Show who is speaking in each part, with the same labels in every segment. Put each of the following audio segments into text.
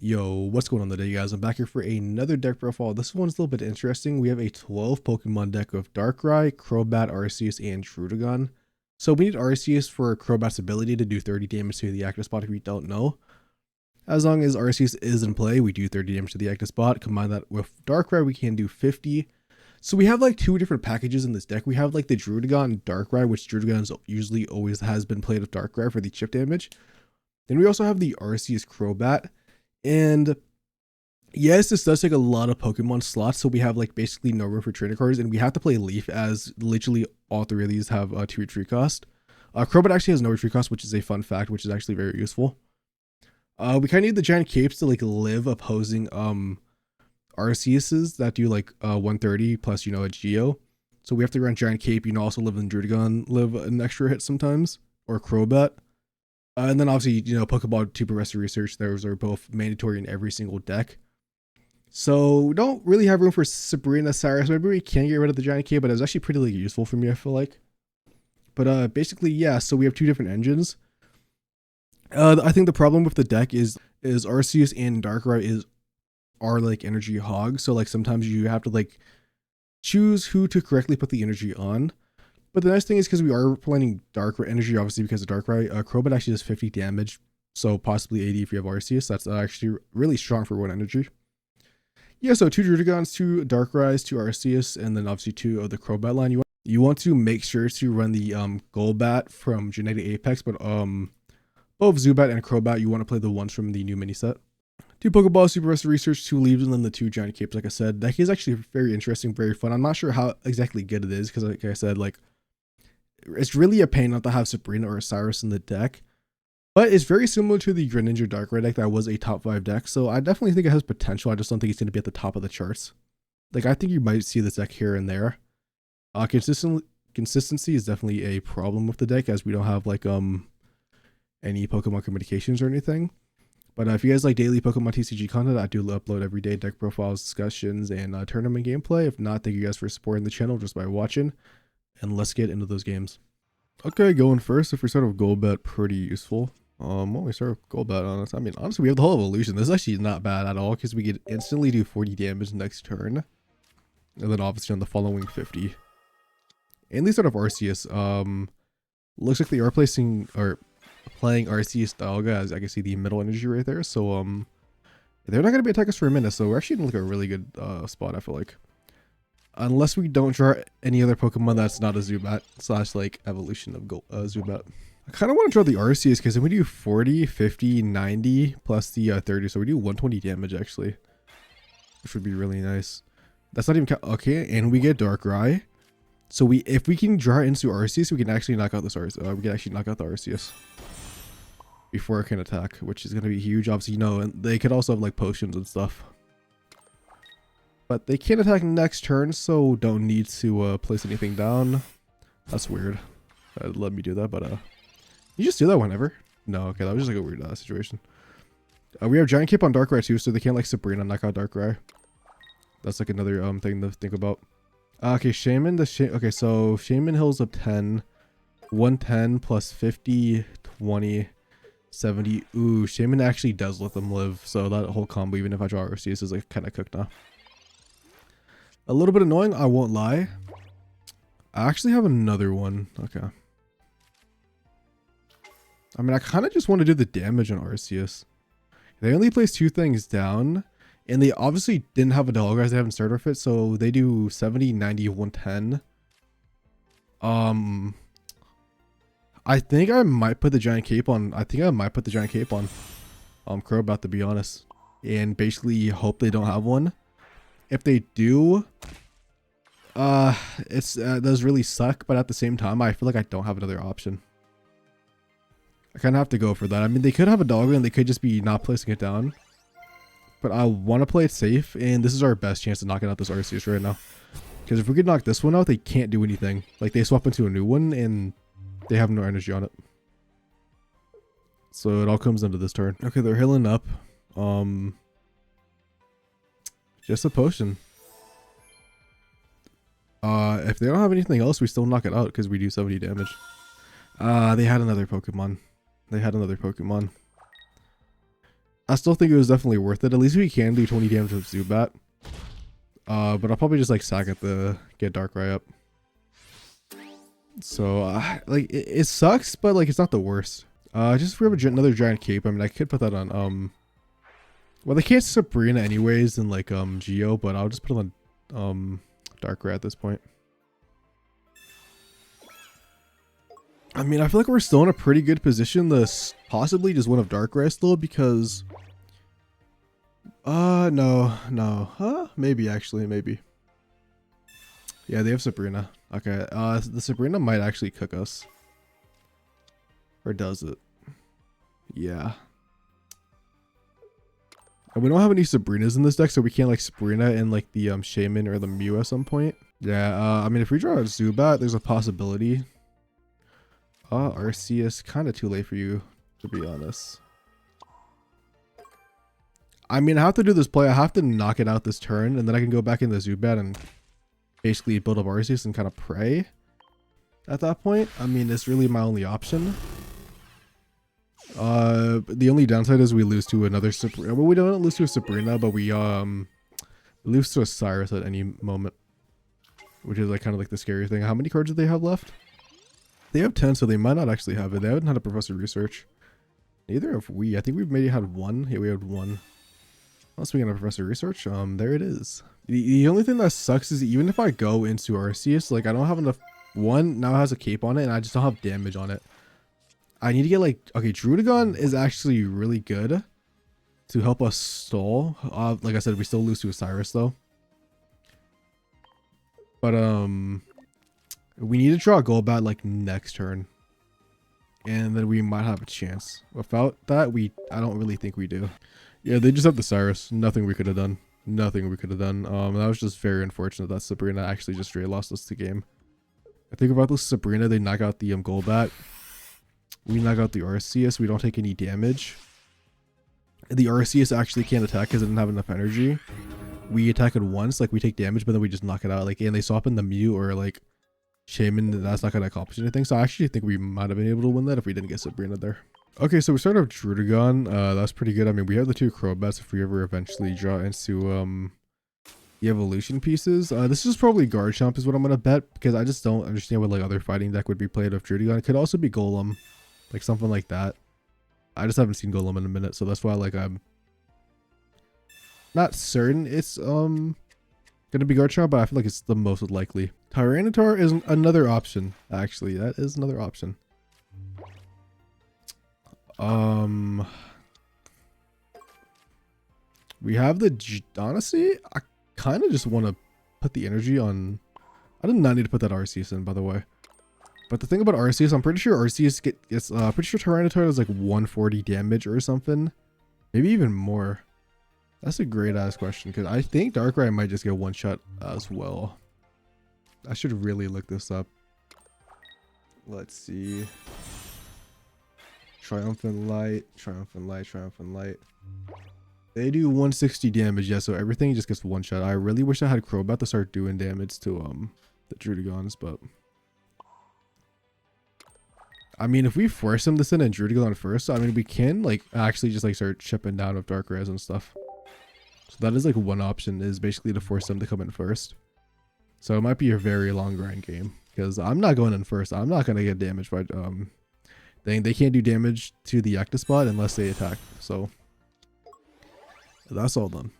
Speaker 1: Yo, what's going on today, guys? I'm back here for another deck profile. This one's a little bit interesting. We have a 12 Pokemon deck of Darkrai, Crobat, Arceus, and Druddigon. So we need Arceus for Crobat's ability to do 30 damage to the active spot if you don't know. As long as Arceus is in play, we do 30 damage to the active spot. Combine that with Darkrai, we can do 50. So we have like two different packages in this deck. We have like the Druddigon and Darkrai, which Druddigon usually always has been played with Darkrai for the chip damage. Then we also have the Arceus Crobat. And yes, this does take a lot of Pokemon slots, so we have like basically no room for trainer cards, and we have to play Leaf as literally all three of these have 2 retreat cost. Crobat actually has no retreat cost, which is a fun fact, which is actually very useful. We kind of need the giant capes to like live opposing Arceuses that do like 130 plus a Geo. So we have to run giant cape, also live in Druddigon, live an extra hit sometimes, or Crobat. And then obviously, Pokeball 2 Progressive Research, those are both mandatory in every single deck. So we don't really have room for Sabrina, Cyrus. Maybe we can get rid of the Giant Cape, but it's actually pretty useful for me, I feel like. But basically, yeah, so we have two different engines. I think the problem with the deck is Arceus and Darkrai are like energy hogs. So like sometimes you have to like choose who to correctly put the energy on. But the nice thing is, because we are playing Dark Energy, obviously because of Darkrai, Crobat actually does 50 damage, so possibly 80 if you have Arceus. That's actually really strong for 1 energy. Yeah, so 2 Druddigons, 2 Darkrai's, 2 Arceus, and then obviously 2 of the Crobat line. You want to make sure to run the Golbat from Genetic Apex, but both Zubat and Crobat, you want to play the ones from the new mini set. 2 Pokeballs, Super Rest Research, 2 Leaves, and then the 2 Giant Capes. Like I said, that is actually very interesting, very fun. I'm not sure how exactly good it is, because like I said, it's really a pain not to have Sabrina or Cyrus in the deck, but it's very similar to the Greninja Darkrai deck that was a top 5 deck, so I definitely think it has potential. I just don't think it's going to be at the top of the charts. Like, I think you might see this deck here and there. Consistency is definitely a problem with the deck, as we don't have like any Pokemon communications or anything. But if you guys like daily Pokemon TCG content, I do upload every day deck profiles, discussions, and tournament gameplay. If not, thank you guys for supporting the channel just by watching. And let's get into those games. Okay, going first. If we start with Golbat, pretty useful. When we start with Golbat, honestly, we have the whole evolution. This is actually not bad at all, because we could instantly do 40 damage next turn. And then obviously on the following 50. And they start off Arceus. Looks like they are playing Arceus Dialga, as I can see the middle energy right there. So they're not going to be attacking us for a minute, so we're actually in like a really good spot, I feel like. Unless we don't draw any other Pokemon that's not a Zubat / like evolution of Zubat. I kind of want to draw the Arceus, because then we do 40, 50, 90 plus the 30. So we do 120 damage actually, which would be really nice. That's not even okay. And we get Darkrai. So if we can draw into Arceus, we can actually knock out this Arceus. We can actually knock out the Arceus before it can attack, which is going to be huge. Obviously, and they could also have like potions and stuff. But they can't attack next turn, so don't need to place anything down. That's weird. Let me do that, but you just do that whenever. No, okay, that was just like a weird situation. We have Giant Cape on Darkrai too, so they can't like Sabrina knock out Darkrai. That's like another thing to think about. Okay, Shaman. Okay, so Shaman heals up 10, 110 plus 50, 20, 70. Ooh, Shaman actually does let them live, so that whole combo, even if I draw Arceus, is like kind of cooked now. A little bit annoying, I won't lie. I actually have another one. Okay. I kind of just want to do the damage on Arceus. They only place 2 things down, and they obviously didn't have a Dialga, they haven't starter fit, so they do 70, 90, 110. I think I might put the Giant Cape on. Crobat, to be honest, and basically hope they don't have one. If they do, it does really suck, but at the same time, I feel like I don't have another option. I kind of have to go for that. They could have a Dialga and they could just be not placing it down, but I want to play it safe, and this is our best chance of knocking out this Arceus right now. Because if we could knock this one out, they can't do anything. Like, they swap into a new one, and they have no energy on it. So it all comes into this turn. Okay, they're healing up. Just a potion. If they don't have anything else, we still knock it out because we do 70 damage. They had another Pokemon. I still think it was definitely worth it. At least we can do 20 damage with Zubat. But I'll probably just like sack it to get Darkrai up. So like it sucks, but like it's not the worst. Just if we have another giant cape, I mean I could put that on well they can't Sabrina anyways in like Geo, but I'll just put it on Darkrai at this point. I mean I feel like we're still in a pretty good position to possibly just win of Darkrai still, because maybe actually, maybe. Yeah, they have Sabrina. Okay, the Sabrina might actually cook us. Or does it? Yeah. And we don't have any Sabrinas in this deck, so we can't like Sabrina in like the Shaman or the Mew at some point. Yeah, I mean if we draw a Zubat, there's a possibility. Arceus, kind of too late for you, to be honest. I mean, I have to do this play. I have to knock it out this turn, and then I can go back in the Zubat and basically build up Arceus and kind of pray at that point. I mean, it's really my only option. The only downside is we lose to another Sabrina. Well, we don't lose to a Sabrina, but we lose to a Cyrus at any moment, which is like kind of like the scary thing. How many cards do they have left? They have 10, so they might not actually have it. They haven't had a Professor Research. Neither have we. I think we've maybe had one. Yeah, we had one. Unless we get a Professor Research, there it is. The only thing that sucks is even if I go into Arceus, like I don't have enough. One now has a cape on it, and I just don't have damage on it. I need to get like, okay, Druddigon is actually really good to help us stall. Like I said, we still lose to Osiris though. But we need to draw a Golbat like next turn, and then we might have a chance. Without that, I don't really think we do. Yeah, they just have the Cyrus. Nothing we could have done. Nothing we could have done. That was just very unfortunate that Sabrina actually just straight lost us the game. I think about this Sabrina, they knock out the Golbat. We knock out the Arceus. We don't take any damage. The Arceus actually can't attack because it didn't have enough energy. We attack it once, like we take damage, but then we just knock it out. Like, and they swap in the Mew or like Shaman, that's not going to accomplish anything. So I actually think we might have been able to win that if we didn't get Sabrina there. Okay, so we start off Druddigon. That's pretty good. I mean, we have the two Crobats if we ever eventually draw into the evolution pieces. This is probably Garchomp is what I'm going to bet, because I just don't understand what like other fighting deck would be played with Druddigon. It could also be Golem, like something like that. I just haven't seen Golem in a minute, so that's why like I'm not certain it's gonna be Garchomp, but I feel like it's the most likely. Tyranitar is another option, actually. That is another option. We have the honestly, I kind of just want to put the energy on. I did not need to put that Arceus in, by the way. But the thing about Arceus, I'm pretty sure Arceus gets pretty sure Tyranitar does like 140 damage or something, maybe even more. That's a great ass question, because I think Darkrai might just get one shot as well. I should really look this up. Let's see. Triumphant Light, Triumphant Light, Triumphant Light. They do 160 damage, yeah, so everything just gets one shot. I really wish I had Crobat to start doing damage to the Druddigons, but I mean if we force him to send in Druddigon first, I mean we can like actually just like start chipping down with Darkrai's and stuff. So that is like one option, is basically to force them to come in first. So it might be a very long grind game, because I'm not going in first. I'm not gonna get damaged by they can't do damage to the active spot unless they attack. So that's all done.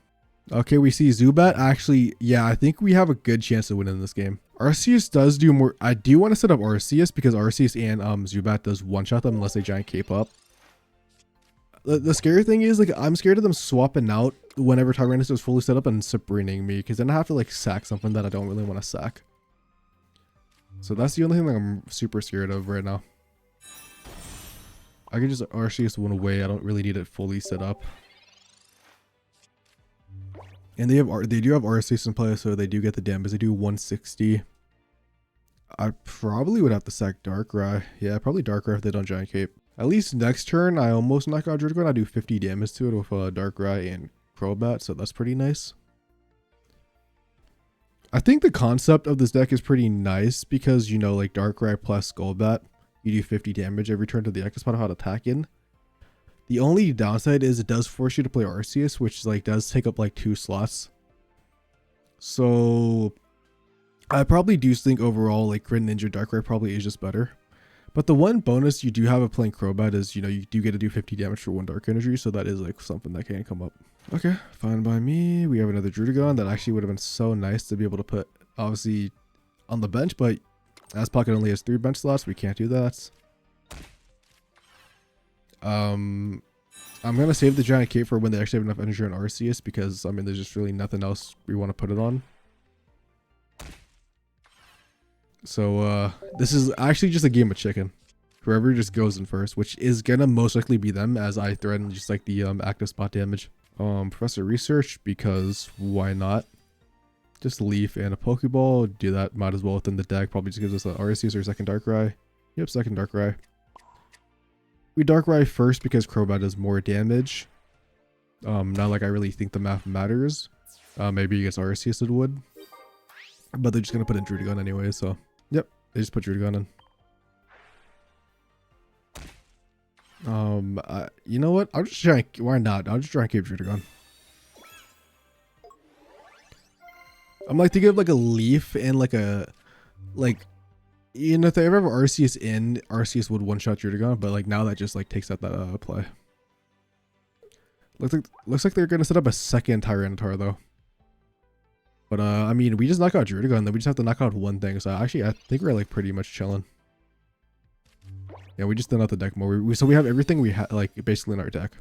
Speaker 1: Okay, we see Zubat. Actually, yeah, I think we have a good chance of winning this game. Arceus does do more. I do want to set up Arceus because Arceus and Zubat does one-shot them unless they giant cape up. The scary thing is, like, I'm scared of them swapping out whenever Tyranitar is fully set up and Sabrining me, because then I have to like sack something that I don't really want to sack. So that's the only thing that I'm super scared of right now. I can just Arceus one away. I don't really need it fully set up. And they do have Arceus in play, so they do get the damage. They do 160. I probably would have to sack Darkrai. Yeah, probably Darkrai if they don't giant cape. At least next turn, I almost knock out Druddigon. I do 50 damage to it with Darkrai and Crobat, so that's pretty nice. I think the concept of this deck is pretty nice because, you know, like Darkrai plus Golbat, you do 50 damage every turn to the active spot how to attack in. The only downside is it does force you to play Arceus, which like does take up like 2 slots. So I probably do think overall like Grid Ninja Darkrai probably is just better. But the one bonus you do have of playing Crobat is, you know, you do get to do 50 damage for 1 Dark Energy, so that is like something that can come up. Okay, fine by me. We have another Druddigon that actually would have been so nice to be able to put obviously on the bench, but as Pocket only has 3 bench slots, we can't do that. I'm gonna save the Giant Cape for when they actually have enough energy on Arceus, because I mean there's just really nothing else we want to put it on. So this is actually just a game of chicken. Whoever just goes in first, which is gonna most likely be them, as I threaten just like the active spot damage. Professor Research, because why not? Just Leaf and a Pokeball, do that, might as well within the deck. Probably just gives us an Arceus or second Darkrai. Yep, second Darkrai. We Darkrai first because Crobat does more damage. Not like I really think the math matters. Maybe against Arceus it would. But they're just gonna put in Druddigon anyway, so yep, they just put Druddigon in. You know what? I'll just try. Why not? I'll just try and keep Druddigon. I'm like thinking of like a Leaf and like a you know, if they ever have Arceus in, Arceus would one-shot Druddigon, but like now that just like takes out that play. Looks like they're gonna set up a second Tyranitar though. But I mean, we just knock out Druddigon, then we just have to knock out one thing. So actually, I think we're like pretty much chilling. Yeah, we just thin out the deck more. So we have everything we have like basically in our deck.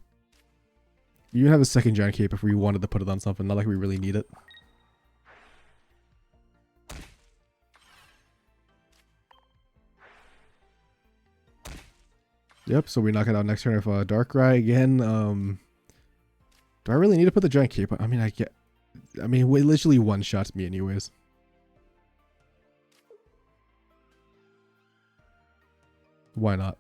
Speaker 1: We even have a second Giant Cape if we wanted to put it on something. Not like we really need it. Yep, so we knock it out next turn with Darkrai again. Do I really need to put the Giant Cape on? I mean, it literally one-shots me anyways. Why not?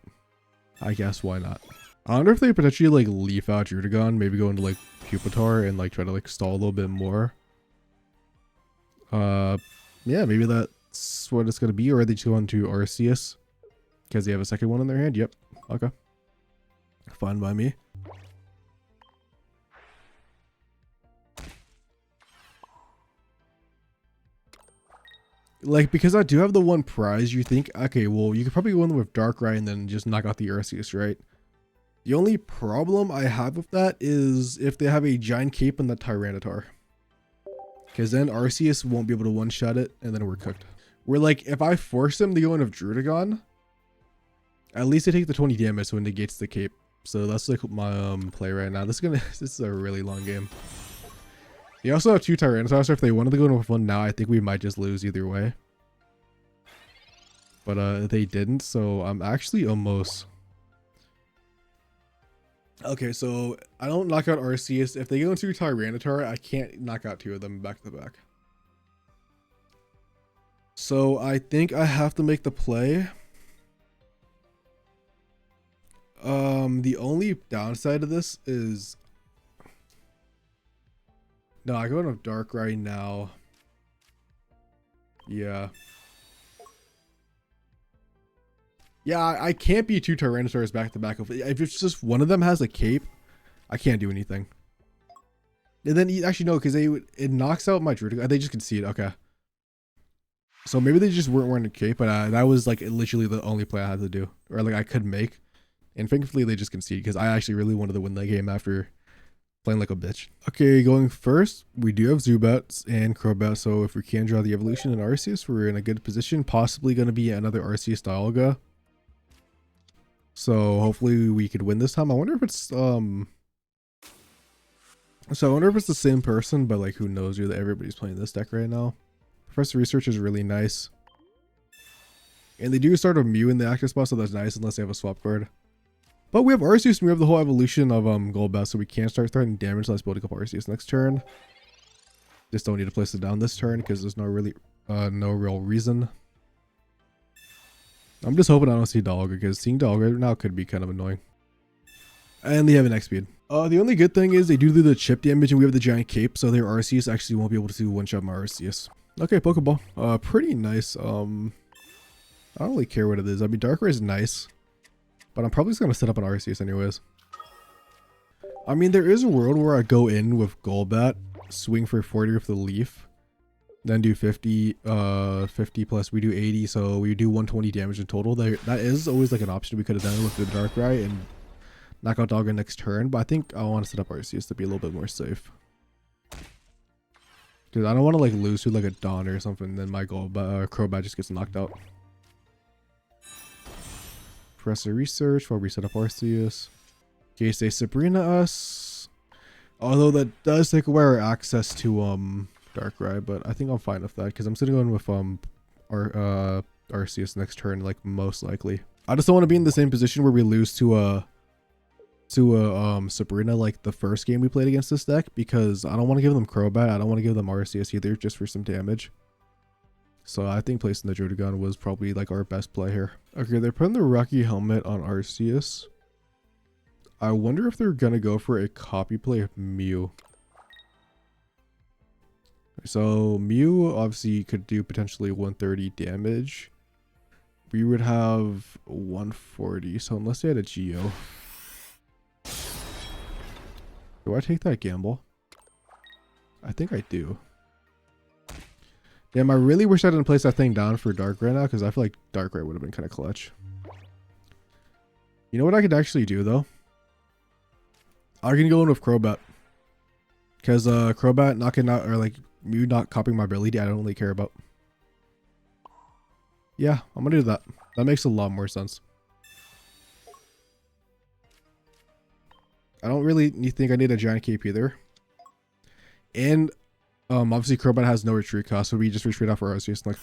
Speaker 1: I guess why not? I wonder if they potentially like leaf out Druddigon, maybe go into like Pupitar and like try to like stall a little bit more. Yeah, maybe that's what it's gonna be, or are they just going to Arceus because they have a second one in their hand? Yep. Okay. Fine by me. Like, because I do have the one prize, you think, okay, well, you could probably go in with Darkrai and then just knock out the Arceus, right? The only problem I have with that is if they have a Giant Cape and the Tyranitar. Because then Arceus won't be able to one-shot it, and then we're cooked. Where, like, if I force them to go in with Druddigon, at least they take the 20 damage, so it negates the Cape. So that's like my play right now. This is a really long game. They also have 2 Tyrannosaurs, so if they wanted to go in with one now, I think we might just lose either way. But they didn't, so I'm actually almost... Okay, so I don't knock out Arceus. If they go into Tyranitar, I can't knock out 2 of them back to back. So I think I have to make the play. The only downside of this is... No, I go into Darkrai now. Yeah. Yeah, I can't be 2 Tyrannosaurs back to back. If it's just one of them has a cape, I can't do anything. And then actually no, because it knocks out my Druddigon. They just concede. Okay. So maybe they just weren't wearing a cape, but that was like literally the only play I had to do, or like I could make. And thankfully they just conceded because I actually really wanted to win that game after playing like a bitch. Okay, going first, we do have Zubat and Crobat, so if we can draw the evolution in Arceus, we're in a good position. Possibly going to be another Arceus Dialga. So hopefully we could win this time. I wonder if it's the same person, but like who knows, everybody's playing this deck right now. Professor Research is really nice. And they do start a Mew in the active spot, so that's nice unless they have a swap card. But we have Arceus and we have the whole evolution of Golbat, so we can't start threatening damage. Let's build up Arceus next turn. Just don't need to place it down this turn because there's no real reason. I'm just hoping I don't see Dialga because seeing Dialga now could be kind of annoying. And they have an X speed. The only good thing is they do the chip damage and we have the Giant Cape, so their Arceus actually won't be able to one-shot my Arceus. Okay, Pokeball. Pretty nice. I don't really care what it is. I mean, Darkrai is nice. But I'm probably just going to set up an Arceus anyways. I mean, there is a world where I go in with Golbat, swing for 40 with the leaf, then do 50, 50 plus we do 80, so we do 120 damage in total. That is always like an option we could have done with the Darkrai and knock out Doggo next turn, but I think I want to set up Arceus to be a little bit more safe. Because I don't want to like lose to like a Dawn or something, then my Crobat just gets knocked out. Press a research while we set up Arceus. In case they Sabrina us. Although that does take away our access to Darkrai, but I think I'm fine with that because I'm sitting on with Arceus next turn, like most likely. I just don't want to be in the same position where we lose to Sabrina like the first game we played against this deck, because I don't want to give them Crobat, I don't want to give them Arceus either, just for some damage. So I think placing the Jotagon was probably like our best play here. Okay, they're putting the Rocky Helmet on Arceus. I wonder if they're gonna go for a copy play of Mew. So Mew obviously could do potentially 130 damage. We would have 140, so unless they had a Geo. Do I take that gamble? I think I do. Damn, I really wish I didn't place that thing down for Darkrai now, because I feel like Darkrai would have been kind of clutch. You know what I could actually do though? I can go in with Crobat. Because Crobat knocking out, or like Mew not copying my ability, I don't really care about. Yeah, I'm gonna do that. That makes a lot more sense. I don't really think I need a giant cape either. And obviously Crobat has no retreat cost, so we just retreat off our Arceus like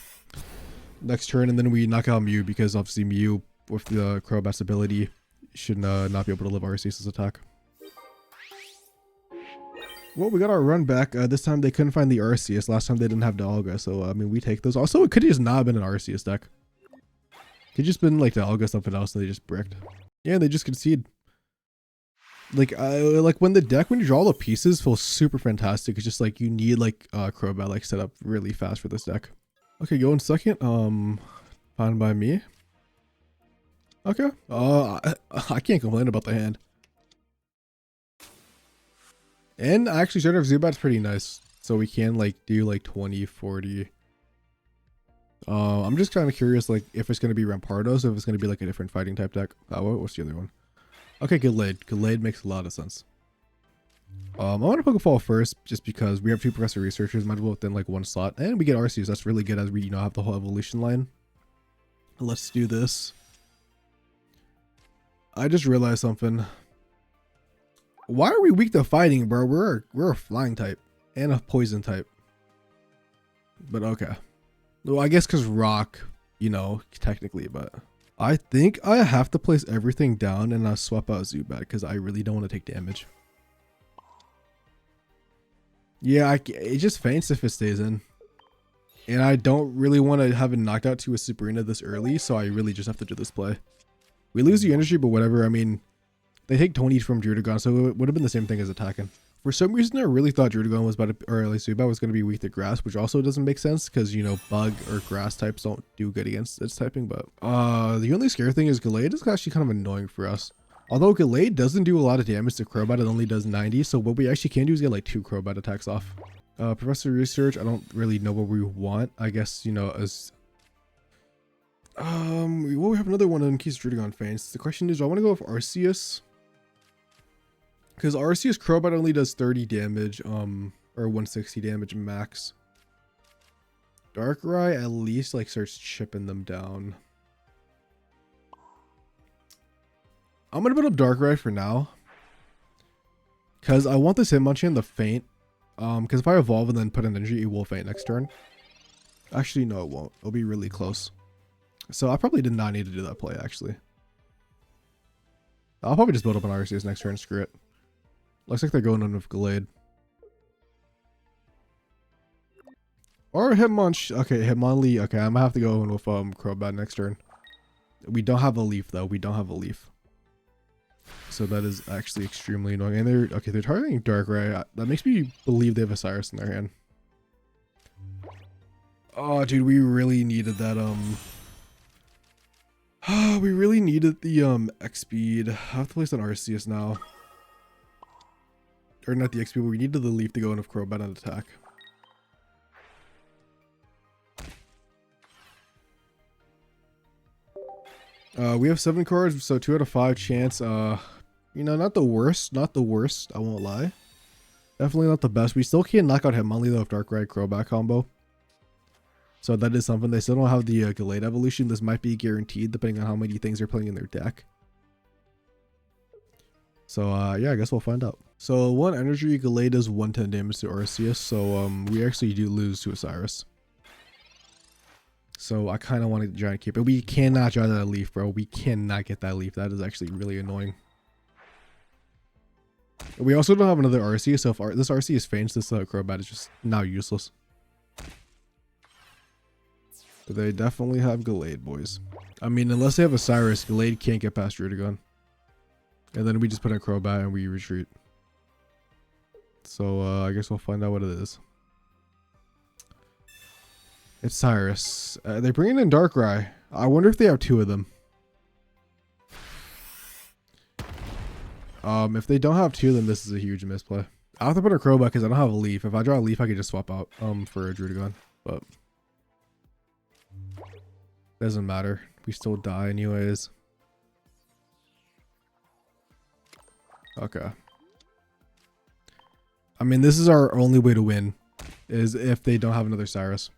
Speaker 1: next turn, and then we knock out Mew, because obviously Mew with the Crobat's ability should not be able to live Arceus' attack. Well, we got our run back. This time they couldn't find the Arceus. Last time they didn't have Dialga, so I mean we take those. Also, it could have just not been an Arceus deck. Could just been like Dialga something else, and they just bricked. Yeah, they just concede. Like when you draw the pieces, feels super fantastic. It's just like you need like Crobat like set up really fast for this deck. Okay, going second. Fine by me. Okay. I can't complain about the hand. And actually, Shadow of Zubat's pretty nice, so we can like do like 20, 40. I'm just kind of curious, like if it's gonna be Rampardos, or if it's gonna be like a different fighting type deck. What's the other one? Okay, Gallade. Gallade makes a lot of sense. I want to Pokefall first, just because we have 2 Professor Researchers, might as well within like 1 slot, and we get Arceus. That's really good as we have the whole evolution line. Let's do this. I just realized something. Why are we weak to fighting, bro? We're a flying type and a poison type. But okay. Well, I guess because rock, technically, but I think I have to place everything down and I'll swap out Zubat because I really don't want to take damage. Yeah, it just faints if it stays in. And I don't really want to have it knocked out to a Sabrina this early, so I really just have to do this play. We lose the energy, but whatever. I mean, they take 20 from Druddigon, so it would have been the same thing as attacking. For some reason, I really thought Druddigon was about to, or at least Zubat was going to be weak to grass, which also doesn't make sense because, bug or grass types don't do good against its typing. But the only scary thing is Gallade is actually kind of annoying for us. Although Gallade doesn't do a lot of damage to Crobat, it only does 90. So what we actually can do is get like 2 Crobat attacks off. Professor Research, I don't really know what we want. I guess, as... well, we have another one in case Druddigon faints. The question is, do I want to go with Arceus? Because Arceus Crobat only does 30 damage, or 160 damage max. Darkrai at least like starts chipping them down. I'm gonna put up Darkrai for now. Because I want this Hitmonchan to faint. Because if I evolve and then put an energy, it will faint next turn. Actually, no, it won't. It'll be really close. So I probably did not need to do that play, actually. I'll probably just build up an Arceus next turn, screw it. Looks like they're going on with Gallade. Or Hitmonchan. Okay, Hitmonlee. Okay, I'm gonna have to go in with Crobat next turn. We don't have a leaf though. We don't have a leaf. So that is actually extremely annoying. And they're targeting Darkrai. That makes me believe they have a Cyrus in their hand. Oh, dude, we really needed that. We really needed the X speed. I have to place an Arceus now. Or not the XP, but we needed the leaf to go in of Crobat on attack. We have 7 cards, so 2 out of 5 chance. You know, not the worst. Not the worst, I won't lie. Definitely not the best. We still can't knock out Hitmonlee though with Darkrai Crobat combo. So that is something. They still don't have the Gallade evolution. This might be guaranteed depending on how many things they're playing in their deck. So yeah, I guess we'll find out. So 1 energy Gallade does 110 damage to Arceus. So we actually do lose to Osiris. So I kind of want to Giant Cape, but we cannot draw that leaf, bro. We cannot get that leaf. That is actually really annoying. We also don't have another Arceus, so if this Arceus faints, this Crobat is just now useless. But they definitely have Gallade, boys. I mean, unless they have Osiris, Gallade can't get past Druddigon. And then we just put in Crobat and we retreat. So I guess we'll find out what it is. It's Cyrus. They're bringing in Darkrai. I wonder if they have 2 of them. If they don't have 2 of them, this is a huge misplay. I have to put a Crobat because I don't have a leaf. If I draw a leaf, I could just swap out for a Druddigon. But doesn't matter. We still die anyways. Okay. I mean, this is our only way to win, is if they don't have another Cyrus.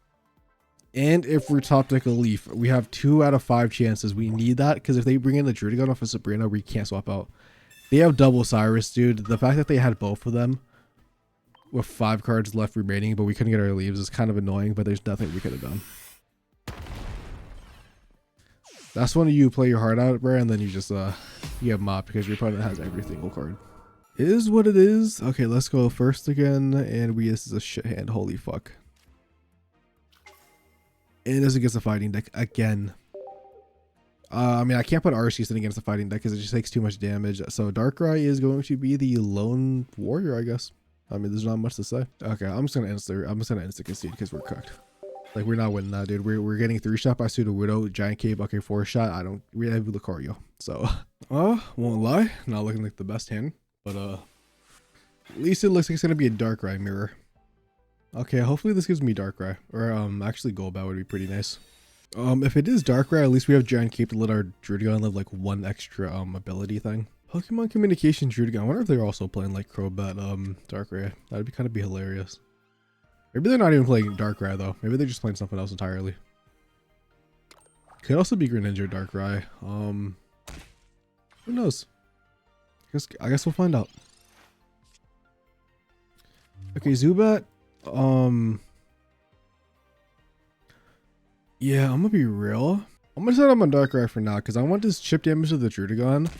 Speaker 1: And if we're top deck a leaf, we have 2 out of 5 chances. We need that because if they bring in the Druddigon off of Sabrina, we can't swap out. They have double Cyrus, dude. The fact that they had both of them with 5 cards left remaining, but we couldn't get our leaves is kind of annoying, but there's nothing we could have done. That's when you play your heart out, bro, and then you just you get mopped because your opponent has every single card. It is what it is. Okay, let's go first again, and this is a shit hand. Holy fuck. And this is against a fighting deck again. I mean, I can't put Arceus in against a fighting deck because it just takes too much damage. So Darkrai is going to be the lone warrior, I guess. I mean, there's not much to say. Okay, I'm just gonna insta concede because we're cooked. Like, we're not winning that, dude. We're getting 3-shot by Sudowoodo, Giant Cape, okay, 4-shot. We have Lucario. So, won't lie, not looking like the best hand, but at least it looks like it's gonna be a Darkrai mirror. Okay, hopefully this gives me Darkrai, or actually Golbat would be pretty nice. If it is Darkrai, at least we have Giant Cape to let our Druddigon live like 1 extra ability thing. Pokemon Communication Druddigon. I wonder if they're also playing like Crobat Darkrai. That'd be kind of hilarious. Maybe they're not even playing Darkrai though. Maybe they're just playing something else entirely. Could also be Greninja Darkrai. Who knows? I guess we'll find out. Okay, Zubat. Yeah, I'm gonna be real. I'm gonna set up on Darkrai for now because I want this chip damage to the Druddigon.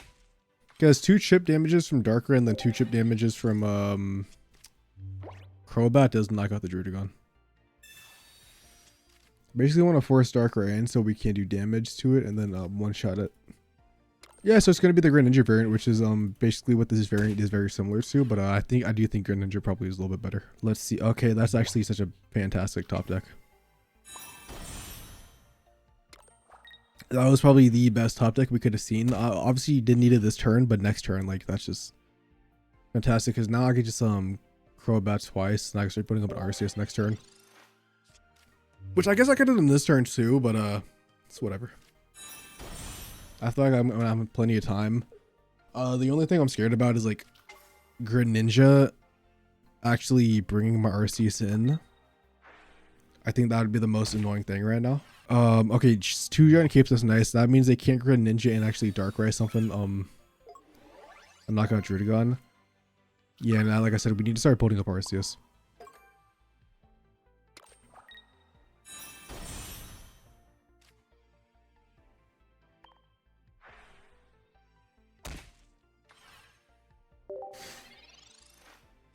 Speaker 1: Because 2 chip damages from Darkrai and then 2 chip damages from Crobat does knock out the Druddigon. Basically want to force Darkrai in so we can't do damage to it and then one-shot it. Yeah, so it's going to be the Greninja variant, which is basically what this variant is very similar to, but I do think Greninja probably is a little bit better. Let's see. Okay, that's actually such a fantastic top deck. That was probably the best top deck we could have seen. Obviously you didn't need it this turn, but next turn, like, that's just fantastic because now I could just Crobat twice and I can start putting up an Arceus next turn. Which I guess I could have done this turn too, but it's whatever. I feel like I'm gonna have plenty of time. The only thing I'm scared about is like Greninja actually bringing my Arceus in. I think that would be the most annoying thing right now. Okay, just 2 Giant Capes is nice. That means they can't Greninja and actually Darkrai something. I'm not gonna Druddigon. Yeah, now like I said, we need to start putting up Arceus.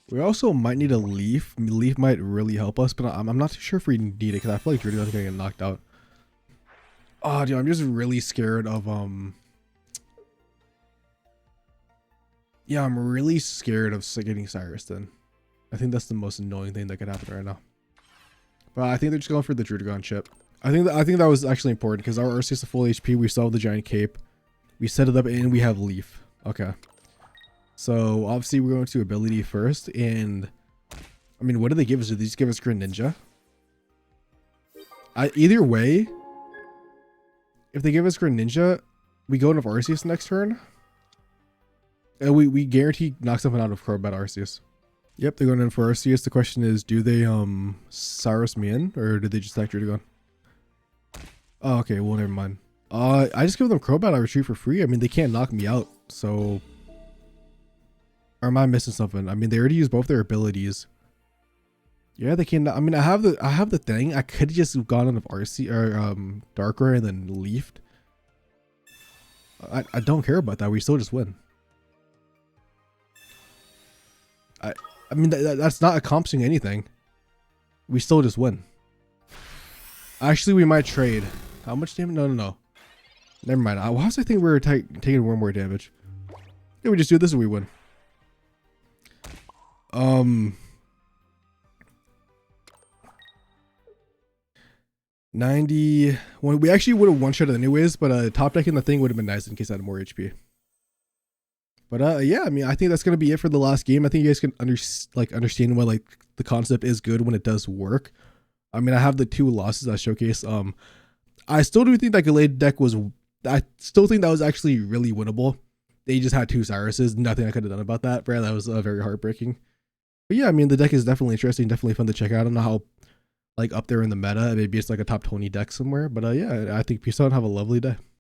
Speaker 1: We also might need a leaf. Leaf might really help us, but I'm not too sure if we need it because I feel like Druddigon's gonna get knocked out. Oh, dude, I'm just really scared of yeah, I'm really scared of getting Cyrus then. I think that's the most annoying thing that could happen right now. But I think they're just going for the Druddigon chip. I think that was actually important because our Arceus is full HP. We still have the Giant Cape. We set it up and we have Leaf. Okay. So obviously we're going to ability first, and I mean, what do they give us? Do they just give us Greninja? Either way, if they give us Greninja, we go into Arceus next turn. And we guarantee knock something out of Crobat Arceus. Yep, they're going in for Arceus. The question is, do they Cyrus me in, or did they just act Druddigon? Oh, okay, well never mind. I just give them Crobat, I retrieve for free. I mean, they can't knock me out, so. Or am I missing something? I mean, they already used both their abilities. Yeah, they can. I mean, I have the thing. I could have just gone on of RC or Darkrai and then leafed. I don't care about that. We still just win. I mean that's not accomplishing anything. We still just win. Actually, we might trade. How much damage? No. Never mind. Why was I thinking we were taking one more damage? Yeah, we just do this and we win. 90. Well, we actually would have one-shot it anyways, but top decking the thing would have been nice in case I had more HP. But yeah, I mean, I think that's gonna be it for the last game. I think you guys can understand why like the concept is good when it does work. I mean, I have the 2 losses I showcase. I still do think that Gallade deck was. I still think that was actually really winnable. They just had 2 Cyruses. Nothing I could have done about that, bro. That was very heartbreaking. But yeah, I mean, the deck is definitely interesting, definitely fun to check out. I don't know how like up there in the meta. Maybe it's like a top 20 deck somewhere. But yeah, I think peace out and have a lovely day.